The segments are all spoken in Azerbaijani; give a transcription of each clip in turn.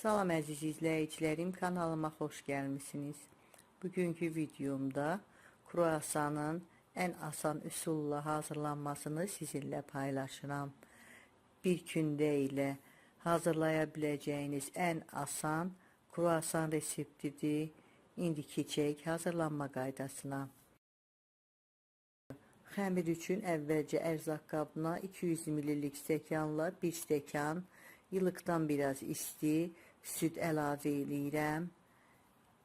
Salam əziz izləyicilərim, kanalıma xoş gəlmisiniz. Bugünkü videomda kruasanın ən asan üsulla hazırlanmasını sizinlə paylaşıram. Bir gündə ilə hazırlaya biləcəyiniz ən asan kruasan reseptidir. İndi keçək hazırlanma qaydasına. Xəmir üçün əvvəlcə ərzaq qabına 200 ml stəkanla 1 stəkan ilıqdan biraz isti süd əlavə edirəm.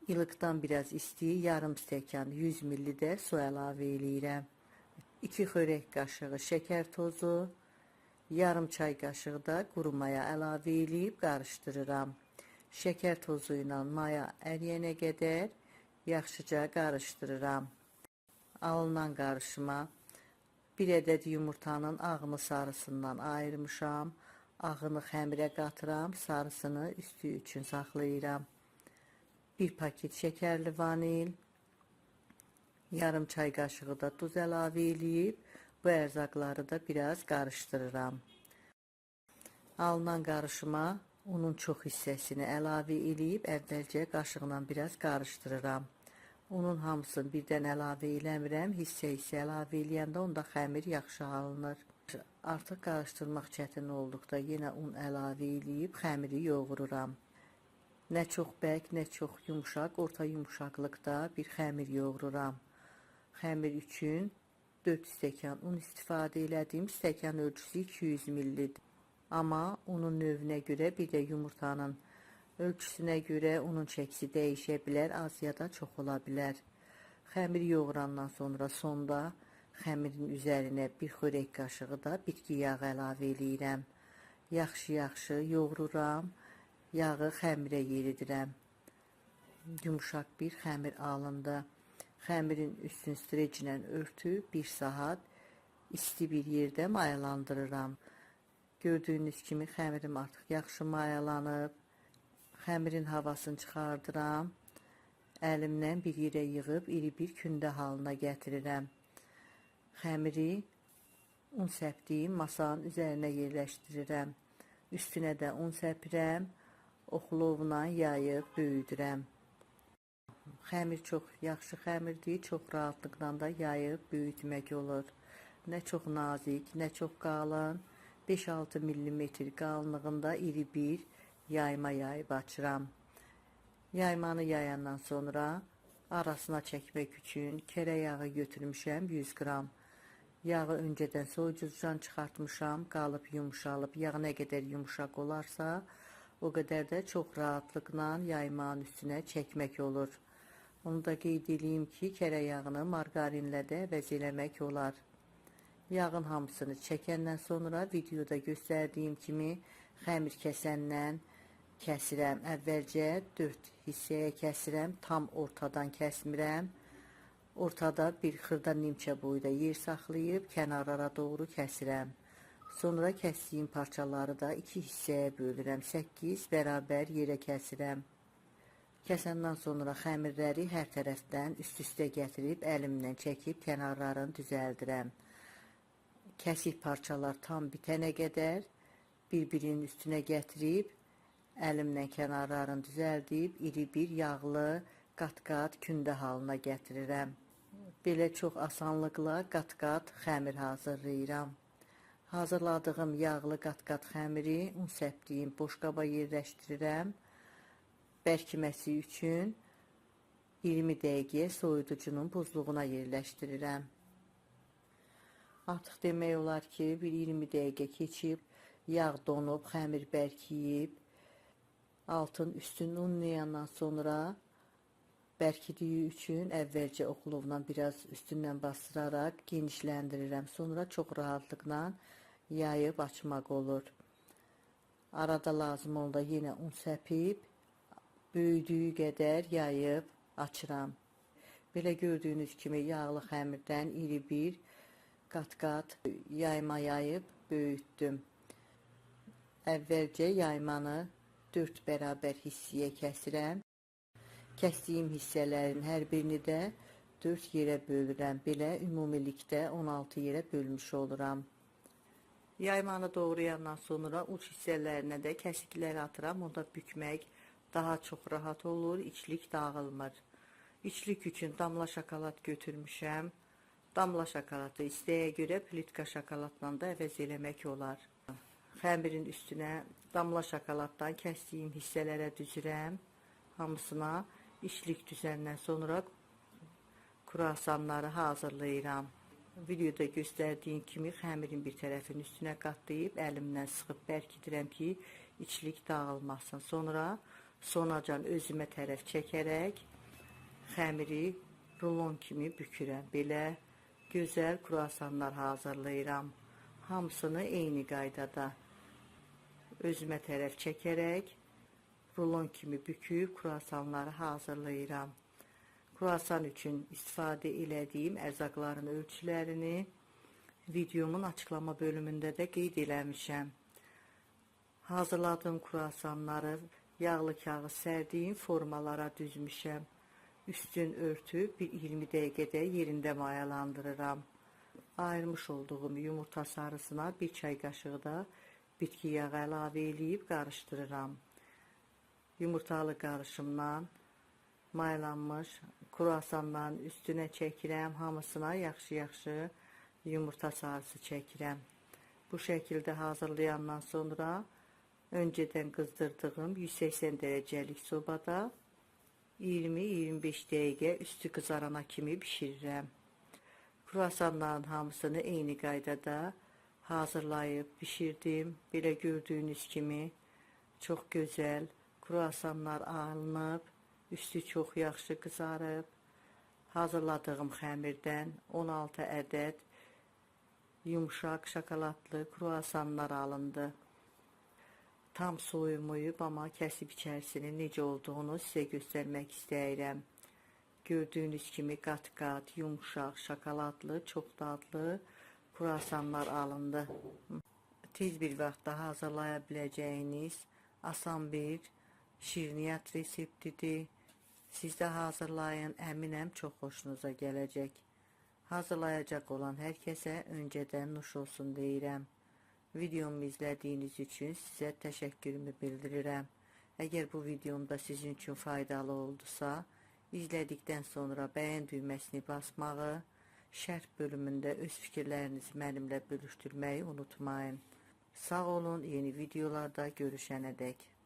İlıqdan biraz isti yarım stəkan 100 ml də su əlavə edirəm. 2 xörək qaşığı şəkər tozu, yarım çay qaşığı da quru maya əlavə edib qarışdırıram. Şəkər tozu ilə maya əriyənə qədər yaxşıca qarışdırıram. Alınan qarışıma 1 ədəd yumurtanın ağını sarısından ayırmışam. Ağını xəmirə qatıram, sarısını üstü üçün saxlayıram. 1 paket şəkərli vanil, yarım çay qaşığı da duz əlavə edib bu ərzaqları da biraz qarışdırıram. Alınan qarışıma unun çox hissəsini əlavə edib əvvəlcə qaşıqla biraz qarışdırıram. Unun hamısını birdən əlavə eləmirəm, hissə əlavə eləyəndə onda xəmir yaxşı alınır. Artıq qarışdırmaq çətin olduqda yenə un əlavə edib xəmiri yoğururam. Nə çox bərk, nə çox yumşaq, orta yumşaqlıqda bir xəmir yoğururam. Xəmir üçün 4 stəkan un istifadə elədim. Stəkan ölçüsü 200 ml-dir. Amma unun növünə görə, bir də yumurtanın ölçüsünə görə unun çəkisi dəyişə bilər, az ya da çox ola bilər. Xəmiri yoğurandan sonra sonda xəmirin üzərinə 1 xörək qaşığı da bitki yağı əlavə edirəm. Yaxşı yoğururam. Yağı xəmirə yeridirəm. Yumşaq bir xəmir alındı. Xəmirin üstünü streclə örtüb 1 saat isti bir yerdə mayalandırıram. Gördüyünüz kimi xəmirim artıq yaxşı mayalanıb. Xəmirin havasını çıxardıram. Əlimlə bir yerə yığıb iri bir kündə halına gətirirəm. Xəmiri un səpdiyim masanın üzərinə yerləşdirirəm. Üstünə də un səpirəm. Oxlovla yayıb böyüdürəm. Xəmir çox yaxşı xəmirdir. Çox rahatlıqla da yayıb böyütmək olur. Nə çox nazik, nə çox qalın. 5-6 mm qalınlığında iri bir yayma yayıb açıram. Yaymanı yayandan sonra arasına çəkmək üçün kərə yağı götürmüşəm 100 qram. Yağı öncədən soyuducudan çıxartmışam, qalıb yumuşalıb. Yağ nə qədər yumuşaq olarsa, o qədər də çox rahatlıqla yaymanın üstünə çəkmək olur. Onu da qeyd edeyim ki, kərə yağını margarinlə də əvəz eləmək olar. Yağın hamısını çəkəndən sonra videoda göstərdiyim kimi xəmir kəsəndən kəsirəm. Əvvəlcə 4 hissəyə kəsirəm, tam ortadan kəsmirəm. Ortada bir xırda nimçə boyda yer saxlayıb kənarlara doğru kəsirəm. Sonra kəsdiyim parçaları da 2 hissəyə bölürəm. 8 bərabər yerə kəsirəm. Kəsəndən sonra xəmirləri hər tərəfdən üst-üstə gətirib əlimlə çəkib kənarlarını düzəldirəm. Kəsik parçalar tam bitənə qədər bir-birinin üstünə gətirib əlimlə kənarlarını düzəldib iri bir yağlı qat-qat kündə halına gətirirəm. Belə çox asanlıqla qat-qat xəmir hazırlayıram. Hazırladığım yağlı qat-qat xəmiri un səpdiyim boşqaba yerləşdirirəm. Bərkiməsi üçün 20 dəqiqəyə soyuducunun buzluğuna yerləşdirirəm. Artıq demək olar ki, bir 20 dəqiqə keçib, yağ donub, xəmir bərkiyib, altın üstünü unlayandan sonra bərkidiyi üçün əvvəlcə oxlovla biraz üstündən bastıraraq genişləndirirəm. Sonra çox rahatlıqla yayıb açmaq olur. Arada lazım olanda yenə un səpib, böyüdüyü qədər yayıb açıram. Belə gördüyünüz kimi yağlı xəmirdən iri bir qat-qat yayma yayıb böyütdüm. Əvvəlcə yaymanı 4 bərabər hissəyə kəsirəm. Kəsdiyim hissələrin hər birini də 4 yerə bölürəm. Belə ümumilikdə 16 yerə bölmüş oluram. Yaymanı doğrayandan sonra uç hissələrinə də kəsiklər atıram. Onda bükmək daha çox rahat olur, içlik dağılmır. İçlik üçün damla şokolad götürmüşəm. Damla şokoladı istəyə görə plitka şokoladla da əvəz eləmək olar. Xəmirin üstünə damla şokoladdan kəsdiyim hissələrə düzürəm. Hamısına içlik düzəndən sonra kruasanları hazırlayıram. Videoda göstərdiyim kimi xəmirin bir tərəfini üstünə qatlayıb əlimlə sıxıb bərkidirəm ki, içlik dağılmasın. Sonra sonacan özümə tərəf çəkərək xəmiri rulon kimi bükürəm. Belə gözəl kruasanlar hazırlayıram. Hamısını eyni qaydada özümə tərəf çəkərək rulon kimi büküb kruasanları hazırlayıram. Kruasan üçün istifadə elədiyim ərzaqların ölçülərini videomun açıqlama bölümündə də qeyd eləmişəm. Hazırladığım kruasanları yağlı kağız sərdiyim formalara düzmüşəm. Üstün örtüb bir 20 dəqiqədə yerində mayalandırıram. Ayırmış olduğum yumurta sarısına bir çay qaşığı da bitki yağı əlavə eləyib qarışdırıram. Yumurtalı qarışımdan mayalanmış kruasanların üstünə çəkirəm. Hamısına yaxşı-yaxşı yumurta sarısı çəkirəm. Bu şəkildə hazırlayandan sonra öncədən qızdırdığım 180 dərəcəlik sobada 20-25 dəqiqə üstü qızarana kimi bişirirəm. Kruasanların hamısını eyni qaydada hazırlayıb bişirdim. Belə gördüyünüz kimi çox gözəl kruasanlar alınıb, üstü çox yaxşı qızarıb. Hazırladığım xəmirdən 16 ədəd yumuşaq şokoladlı kruasanlar alındı. Tam soyumayıb, amma kəsib içərisinin necə olduğunu sizə göstərmək istəyirəm. Gördüyünüz kimi qat-qat, yumuşaq, şokoladlı, çox dadlı kruasanlar alındı. Tez bir vaxtda hazırlaya biləcəyiniz asan bir şirniyyat reseptidir. Siz də hazırlayın, əminəm çox xoşunuza gələcək. Hazırlayacaq olan hər kəsə öncədən nuş olsun deyirəm. Videomu izlədiyiniz üçün sizə təşəkkürümü bildirirəm. Əgər bu videomda sizin üçün faydalı oldusa, izlədikdən sonra bəyən düyməsini basmağı, şərh bölümündə öz fikirlərinizi mənimlə bölüşdürməyi unutmayın. Sağ olun, yeni videolarda görüşənədək.